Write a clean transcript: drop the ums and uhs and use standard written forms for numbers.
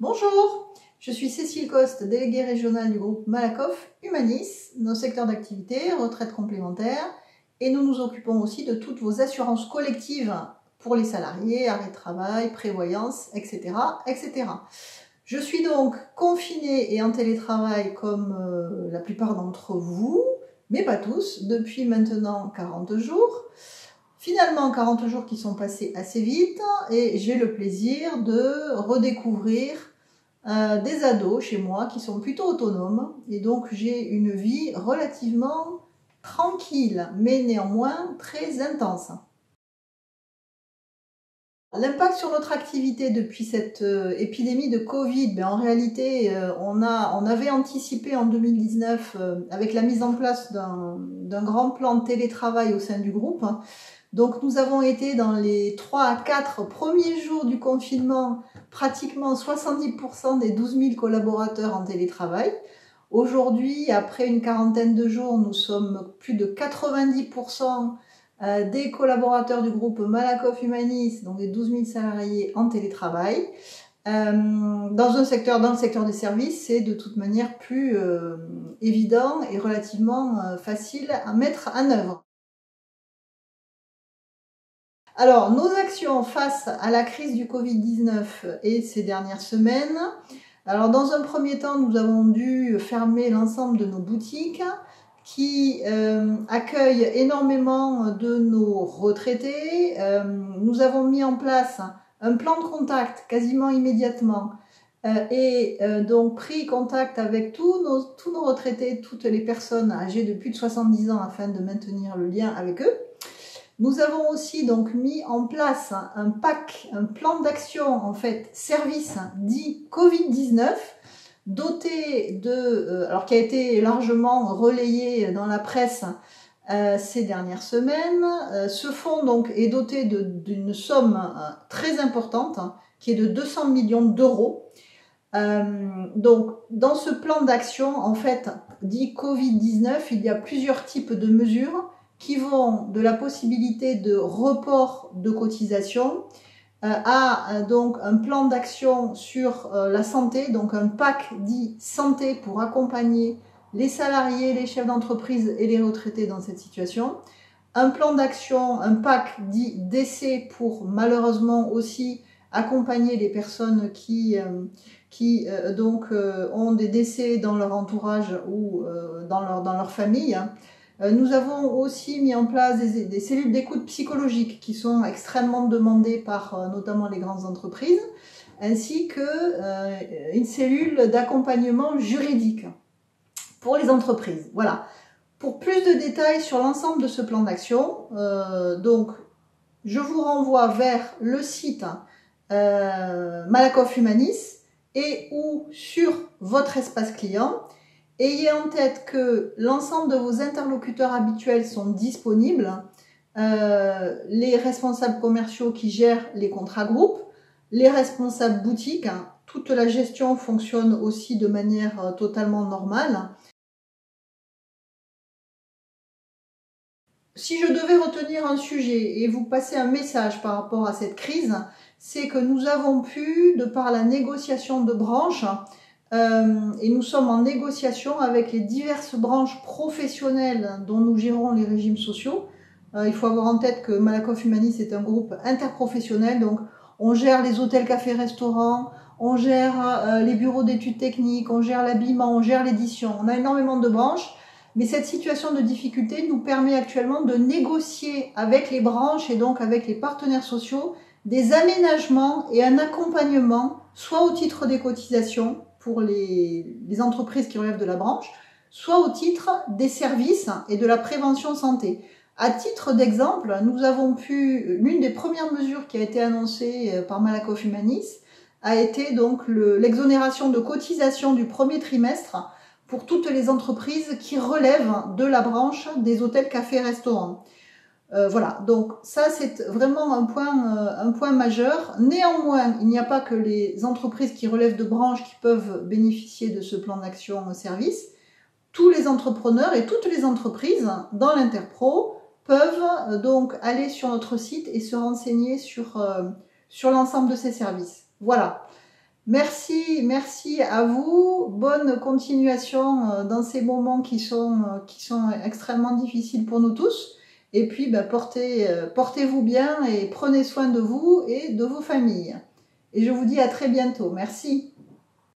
Bonjour, je suis Cécile Coste, déléguée régionale du groupe Malakoff Humanis, nos secteurs d'activité, retraite complémentaire, et nous nous occupons aussi de toutes vos assurances collectives pour les salariés, arrêt de travail, prévoyance, etc. etc. Je suis donc confinée et en télétravail comme la plupart d'entre vous, mais pas tous, depuis maintenant 40 jours. Finalement, 40 jours qui sont passés assez vite et j'ai le plaisir de redécouvrir des ados chez moi qui sont plutôt autonomes et donc j'ai une vie relativement tranquille mais néanmoins très intense. L'impact sur notre activité depuis cette épidémie de Covid, en réalité on avait anticipé en 2019 avec la mise en place d'un grand plan de télétravail au sein du groupe. Donc nous avons été dans les 3 à 4 premiers jours du confinement, pratiquement 70% des 12 000 collaborateurs en télétravail. Aujourd'hui, après une quarantaine de jours, nous sommes plus de 90% des collaborateurs du groupe Malakoff Humanis, donc des 12 000 salariés en télétravail. Dans le secteur des services, c'est de toute manière plus évident et relativement facile à mettre en œuvre. Alors, nos actions face à la crise du Covid-19 et ces dernières semaines. Alors, dans un premier temps, nous avons dû fermer l'ensemble de nos boutiques qui accueillent énormément de nos retraités. Nous avons mis en place un plan de contact quasiment immédiatement et donc pris contact avec tous nos retraités, toutes les personnes âgées de plus de 70 ans afin de maintenir le lien avec eux. Nous avons aussi donc mis en place un plan d'action en fait service dit Covid-19 doté alors qui a été largement relayé dans la presse ces dernières semaines. Ce fonds donc est doté d'une somme très importante qui est de 200 millions d'euros. Donc dans ce plan d'action en fait dit Covid-19, il y a plusieurs types de mesures qui vont de la possibilité de report de cotisation à donc un plan d'action sur la santé, donc un pack dit santé pour accompagner les salariés, les chefs d'entreprise et les retraités dans cette situation. Un plan d'action, un pack dit décès pour malheureusement aussi accompagner les personnes qui ont des décès dans leur entourage ou dans leur famille. Nous avons aussi mis en place des cellules d'écoute psychologique qui sont extrêmement demandées par notamment les grandes entreprises, ainsi qu'une cellule d'accompagnement juridique pour les entreprises. Voilà. Pour plus de détails sur l'ensemble de ce plan d'action, donc je vous renvoie vers le site Malakoff Humanis et ou sur votre espace client. Ayez en tête que l'ensemble de vos interlocuteurs habituels sont disponibles, les responsables commerciaux qui gèrent les contrats groupes, les responsables boutiques, toute la gestion fonctionne aussi de manière totalement normale. Si je devais retenir un sujet et vous passer un message par rapport à cette crise, c'est que nous avons pu, de par la négociation de branches, et nous sommes en négociation avec les diverses branches professionnelles dont nous gérons les régimes sociaux. Il faut avoir en tête que Malakoff Humanis est un groupe interprofessionnel, donc on gère les hôtels, cafés, restaurants, on gère les bureaux d'études techniques, on gère l'habillement, on gère l'édition. On a énormément de branches, mais cette situation de difficulté nous permet actuellement de négocier avec les branches et donc avec les partenaires sociaux des aménagements et un accompagnement, soit au titre des cotisations, pour les entreprises qui relèvent de la branche, soit au titre des services et de la prévention santé. À titre d'exemple, nous avons l'une des premières mesures qui a été annoncée par Malakoff Humanis a été donc l'exonération de cotisation du premier trimestre pour toutes les entreprises qui relèvent de la branche des hôtels, cafés, restaurants. Voilà, donc ça c'est vraiment un point majeur. Néanmoins, il n'y a pas que les entreprises qui relèvent de branches qui peuvent bénéficier de ce plan d'action service. Tous les entrepreneurs et toutes les entreprises dans l'Interpro peuvent donc aller sur notre site et se renseigner sur l'ensemble de ces services. Voilà. Merci à vous. Bonne continuation dans ces moments qui sont extrêmement difficiles pour nous tous. Et puis, portez-vous bien et prenez soin de vous et de vos familles. Et je vous dis à très bientôt. Merci.